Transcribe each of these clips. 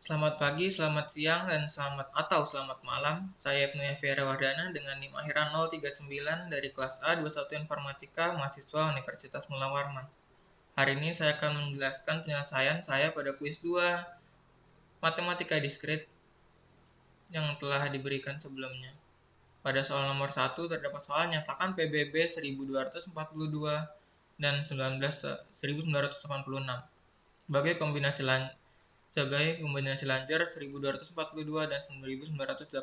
Selamat pagi, selamat siang, dan selamat malam. Saya Ibnu Yafira Wardana dengan NIM akhiran 039 dari kelas A 21 Informatika, mahasiswa Universitas Mula Warman. Hari ini saya akan menjelaskan penyelesaian saya pada kuis 2 Matematika Diskrit yang telah diberikan sebelumnya. Pada soal nomor 1 terdapat soal nyatakan PBB 1242 dan 1986 sebagai kombinasi lanjar 1242 dan 1986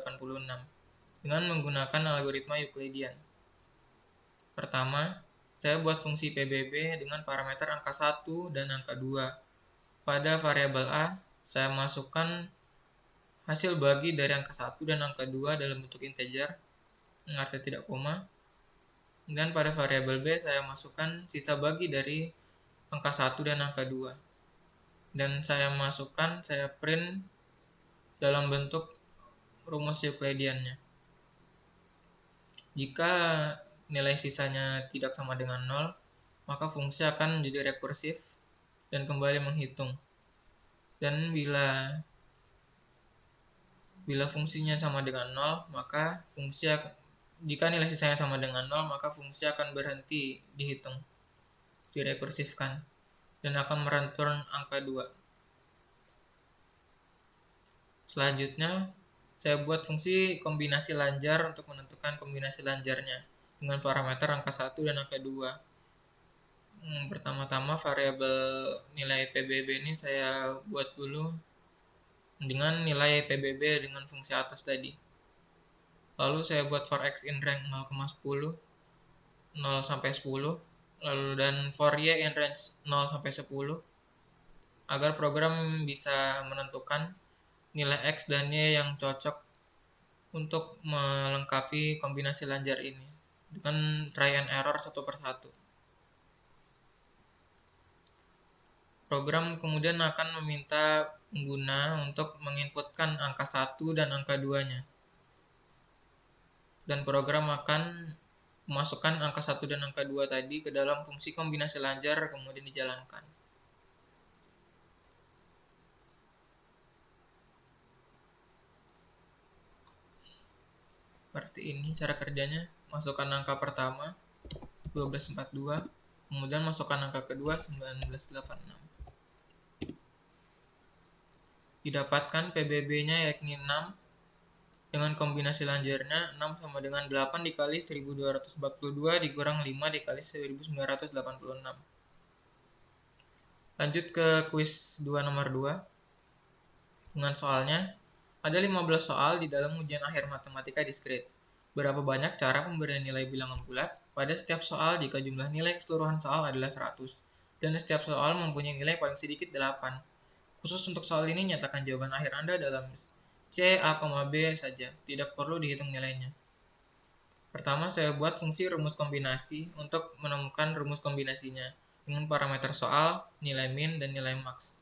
dengan menggunakan algoritma Euclidean. Pertama, saya buat fungsi PBB dengan parameter angka 1 dan angka 2. Pada variabel A, saya masukkan hasil bagi dari angka 1 dan angka 2 dalam bentuk integer, artinya tidak koma. Dan pada variabel B, saya masukkan sisa bagi dari angka 1 dan angka 2. Dan saya print dalam bentuk rumus Euclidean-nya. Jika nilai sisanya tidak sama dengan 0, maka fungsi akan menjadi rekursif dan kembali menghitung. Dan bila fungsinya sama dengan 0, maka jika nilai sisanya sama dengan 0, maka fungsi akan berhenti dihitung, direkursifkan, dan akan mereturn angka 2. Selanjutnya, saya buat fungsi kombinasi lanjar untuk menentukan kombinasi lanjarnya dengan parameter angka 1 dan angka 2. Pertama-tama variabel nilai PBB ini saya buat dulu dengan nilai PBB dengan fungsi atas tadi. Lalu saya buat for x in rank 0,10, 0 sampai 10, lalu dan for y in range 0 sampai 10, agar program bisa menentukan nilai x dan y yang cocok untuk melengkapi kombinasi lanjar ini dengan try and error satu persatu. Program kemudian akan meminta pengguna untuk menginputkan angka 1 dan angka 2-nya. Dan program akan memasukkan angka 1 dan angka 2 tadi ke dalam fungsi kombinasi lanjar kemudian dijalankan. Seperti ini cara kerjanya. Masukkan angka pertama 1242, kemudian masukkan angka kedua 1986. Didapatkan PBB-nya yakni 6 dengan kombinasi lanjarnya 6 sama dengan 8 dikali 1242 dikurang 5 dikali 1986. Lanjut ke kuis 2 nomor 2 dengan soalnya. Ada 15 soal di dalam ujian akhir matematika diskrit. Berapa banyak cara pemberian nilai bilangan bulat pada setiap soal jika jumlah nilai keseluruhan soal adalah 100 dan setiap soal mempunyai nilai paling sedikit 8. Khusus untuk soal ini, nyatakan jawaban akhir Anda dalam C, A, B saja. Tidak perlu dihitung nilainya. Pertama, saya buat fungsi rumus kombinasi untuk menemukan rumus kombinasinya dengan parameter soal, nilai min, dan nilai max.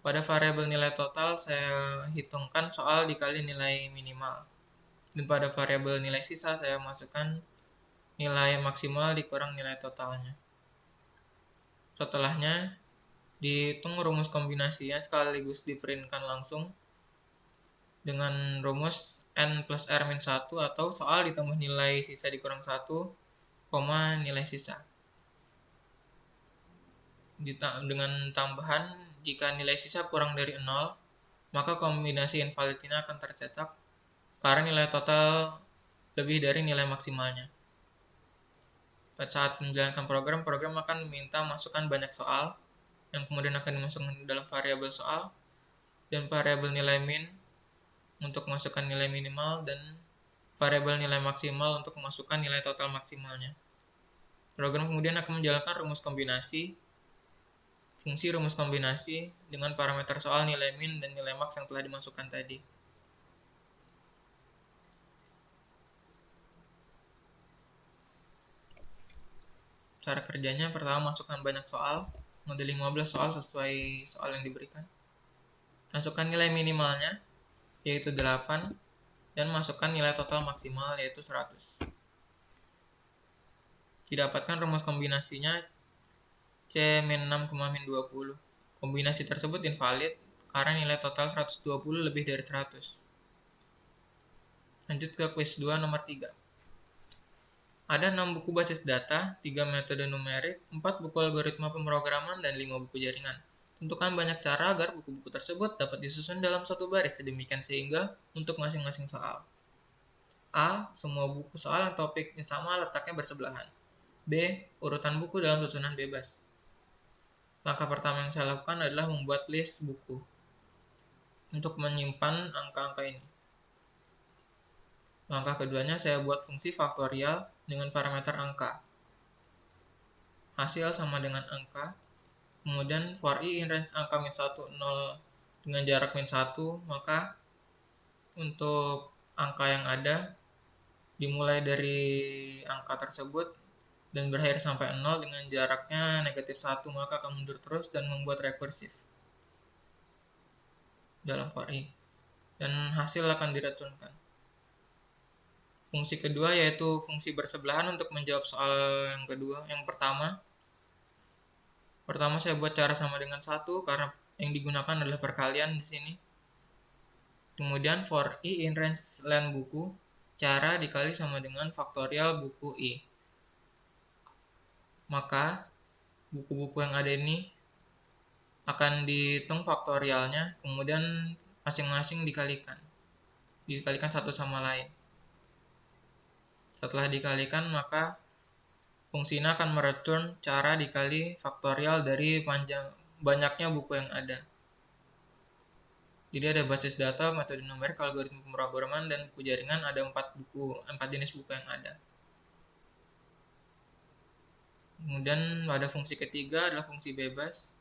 Pada variabel nilai total, saya hitungkan soal dikali nilai minimal. Dan pada variabel nilai sisa, saya masukkan nilai maksimal dikurang nilai totalnya. Setelahnya, dihitung rumus kombinasinya sekaligus diprintkan langsung dengan rumus n plus r min 1 atau soal ditambah nilai sisa dikurang 1, nilai sisa. Dengan tambahan, jika nilai sisa kurang dari 0, maka kombinasi invalid ini akan tercetak karena nilai total lebih dari nilai maksimalnya. Pada saat menjalankan program akan meminta masukkan banyak soal yang kemudian akan dimasukkan dalam variabel soal dan variabel nilai min untuk masukkan nilai minimal dan variabel nilai maksimal untuk memasukkan nilai total maksimalnya. Program kemudian akan menjalankan fungsi rumus kombinasi dengan parameter soal, nilai min, dan nilai max yang telah dimasukkan tadi. Cara kerjanya, pertama masukkan banyak soal, ada 15 soal sesuai soal yang diberikan. Masukkan nilai minimalnya, yaitu 8, dan masukkan nilai total maksimal, yaitu 100. Didapatkan rumus kombinasinya C min 6, min 20. Kombinasi tersebut invalid karena nilai total 120 lebih dari 100. Lanjut ke quiz 2 nomor 3. Ada 6 buku basis data, 3 metode numerik, 4 buku algoritma pemrograman, dan 5 buku jaringan. Tentukan banyak cara agar buku-buku tersebut dapat disusun dalam satu baris sedemikian sehingga untuk masing-masing soal. A. Semua buku soal yang topiknya sama letaknya bersebelahan. B. Urutan buku dalam susunan bebas. Langkah pertama yang saya lakukan adalah membuat list buku untuk menyimpan angka-angka ini. Langkah keduanya saya buat fungsi faktorial dengan parameter angka. Hasil sama dengan angka. Kemudian for i in range angka min 1, 0 dengan jarak min 1, maka untuk angka yang ada dimulai dari angka tersebut dan berakhir sampai 0 dengan jaraknya negatif 1, maka akan mundur terus dan membuat rekursif dalam for i. Dan hasil akan direturnkan. Fungsi kedua yaitu fungsi bersebelahan untuk menjawab soal yang kedua. Yang pertama saya buat cara sama dengan 1 karena yang digunakan adalah perkalian di sini. Kemudian for i in range len buku, cara dikali sama dengan faktorial buku i. Maka buku-buku yang ada ini akan dihitung faktorialnya, kemudian masing-masing dikalikan satu sama lain. Setelah dikalikan, maka fungsinya akan mereturn cara dikali faktorial dari banyaknya buku yang ada. Jadi ada basis data, metode numerik, algoritma pemrograman, dan buku jaringan. Ada 4 jenis buku yang ada. Kemudian pada fungsi ketiga adalah fungsi bebas.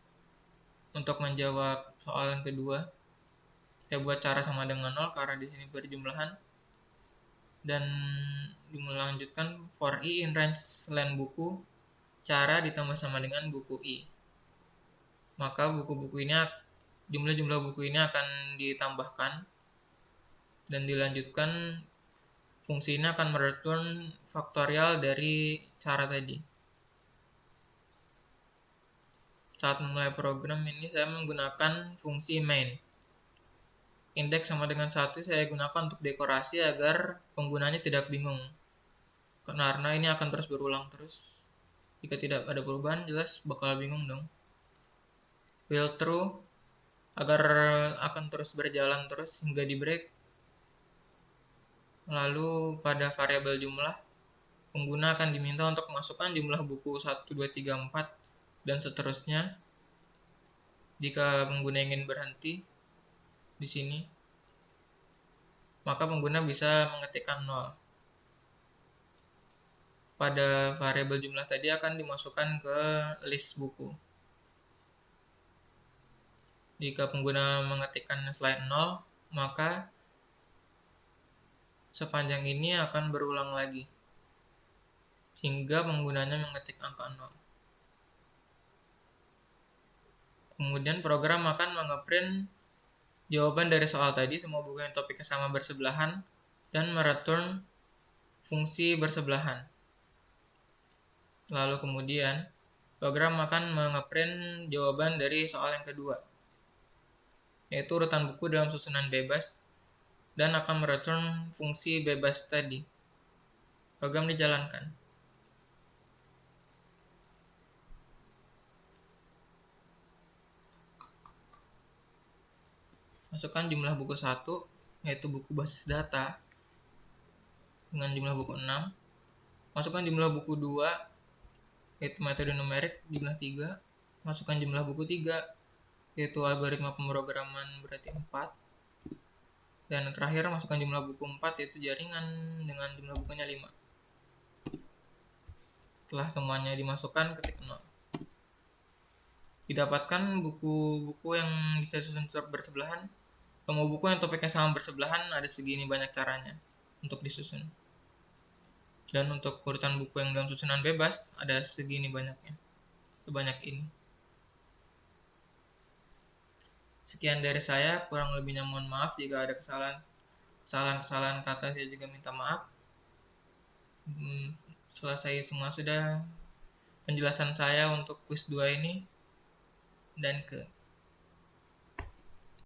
Untuk menjawab soal yang kedua, saya buat cara sama dengan 0 karena di sini berjumlahan. Dan dilanjutkan for i in range len buku, cara ditambah sama dengan buku i. Maka jumlah buku ini akan ditambahkan dan dilanjutkan. Fungsinya akan mereturn faktorial dari cara tadi. Saat memulai program ini saya menggunakan fungsi main. Indeks sama dengan 1 saya gunakan untuk dekorasi agar penggunanya tidak bingung. Karena ini akan terus berulang terus. Jika tidak ada perubahan, jelas bakal bingung dong. While true, agar akan terus berjalan terus hingga di break. Lalu pada variabel jumlah, pengguna akan diminta untuk memasukkan jumlah buku 1, 2, 3, 4, dan seterusnya. Jika pengguna ingin berhenti di sini, maka pengguna bisa mengetikkan 0. Pada variabel jumlah tadi akan dimasukkan ke list buku. Jika pengguna mengetikkan selain 0, maka sepanjang ini akan berulang lagi hingga penggunanya mengetik angka 0. Kemudian program akan mengeprint jawaban dari soal tadi, semua buku yang topiknya sama bersebelahan, dan mereturn fungsi bersebelahan. Lalu kemudian program akan mengeprint jawaban dari soal yang kedua, yaitu urutan buku dalam susunan bebas, dan akan mereturn fungsi bebas tadi. Program dijalankan. Masukkan jumlah buku 1, yaitu buku basis data, dengan jumlah buku 6. Masukkan jumlah buku 2, yaitu metode numerik, jumlah 3. Masukkan jumlah buku 3, yaitu algoritma pemrograman, berarti 4. Dan terakhir masukkan jumlah buku 4, yaitu jaringan, dengan jumlah bukunya 5. Setelah semuanya dimasukkan, ketik 0. Didapatkan buku-buku yang bisa disusun bersebelahan. Semua buku yang topiknya sama bersebelahan ada segini banyak caranya untuk disusun. Dan untuk urutan buku yang dalam susunan bebas ada segini banyaknya, sebanyak ini. Sekian dari saya, kurang lebihnya mohon maaf jika ada kesalahan kata, saya juga minta maaf. Selesai semua sudah penjelasan saya untuk quiz 2 ini. Dan